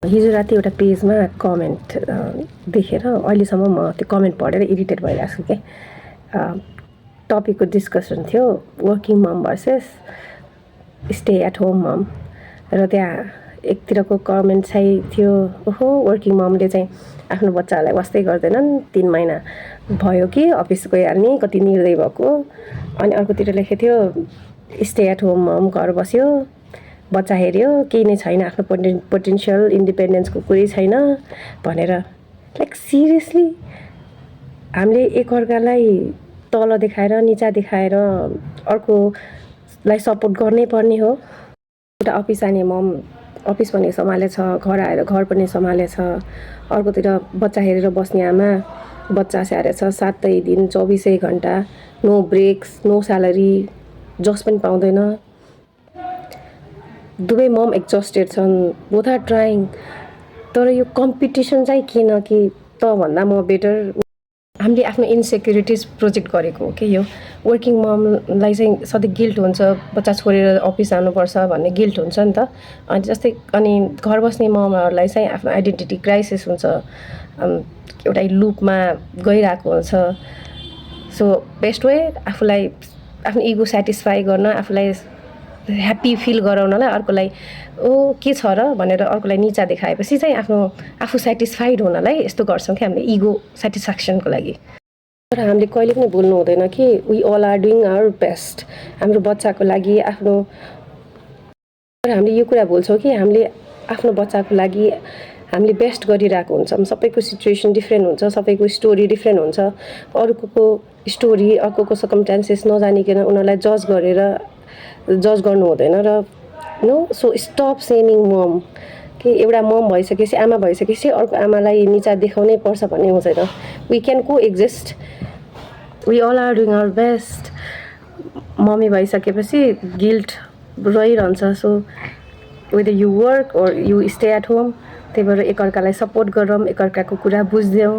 हिजो राति एउटा पेजमा कमेन्ट देखेर अहिलेसम्म म त्यो कमेन्ट पढेर इरिटेट भइरहेको छु के टपिकको डिस्कसन थियो working mom versus stay at home mom र त्यहाँ एकतिरको कमेन्ट चाहिँ थियो ओहो वर्किङ ममले चाहिँ आफ्नो बच्चाहरूलाई वास्तै गर्दैनन् 3 महिना भयो कि अफिस गइहाल्ने कति निर्दय भएको अनि अर्कोतिर लेखेको थियो स्टे एट होम मम घर बस्यो बच्चा हेऱ्यो केही नै छैन आफ्नो पोटेन्सियल इन्डिपेन्डेन्सको कुरै छैन भनेर लाइक सिरियसली हामीले एकअर्कालाई तल देखाएर निचा देखाएर अर्कोलाई सपोर्ट गर्नै पर्ने हो एउटा अफिस जाने मम अफिस पनि सम्हालेछ घर आएर घर पनि सम्हालेछ अर्कोतिर बच्चा हेरेर बस्ने आमा बच्चा स्याहारेछ 7 दिन 24 घण्टा नो ब्रेक्स नो स्यालेरी जस पनि पाउँदैन दुवै मम एक्जस्टेड छन् बोथ आर ट्राइङ तर यो कम्पिटिसन चाहिँ किन कि त भन्दा म बेटर हामीले आफ्नो इन्सेक्युरिटिज प्रोजेक्ट गरेको हो कि यो वर्किङ ममलाई चाहिँ सधैँ गिल्ट हुन्छ बच्चा छोडेर अफिस जानुपर्छ भन्ने गिल्ट हुन्छ नि त अनि जस्तै अनि घर बस्ने ममहरूलाई चाहिँ आफ्नो आइडेन्टिटी क्राइसिस हुन्छ एउटा लुपमा गइरहेको हुन्छ सो बेस्ट वे आफूलाई आफ्नो इगो सेटिस्फाई गर्न आफूलाई ह्याप्पी फिल गराउनलाई अर्कोलाई ओ के छ र भनेर अर्कोलाई निचा देखाएपछि चाहिँ आफू सेटिस्फाइड हुनलाई यस्तो गर्छौँ कि हामीले इगो सेटिस्फ्याक्सनको लागि तर हामीले कहिले पनि बोल्नु हुँदैन कि we all are doing our best हाम्रो बच्चाको लागि आफ्नो तर हामीले यो कुरा बोल्छौँ कि हामीले आफ्नो बच्चाको लागि हामीले बेस्ट गरिरहेको हुन्छौँ सबैको सिचुएसन डिफ्रेन्ट हुन्छ सबैको स्टोरी डिफ्रेन्ट हुन्छ अर्कोको स्टोरी अर्कोको सर्कमस्टान्सेस नजानिकन उनीहरूलाई जज गर्नु हुँदैन र नो सो स्टप सेमिङ मम कि एउटा मम भइसकेपछि आमा भइसकेपछि अर्को आमालाई निचा देखाउनै पर्छ भन्ने हुँदैन we can coexist we all are doing our best mummy भइसकेपछि गिल्ट रहिरहन्छ so whether you work or you stay at home त्यही भएर एकअर्कालाई सपोर्ट गरौँ एकअर्काको कुरा बुझ्दैौँ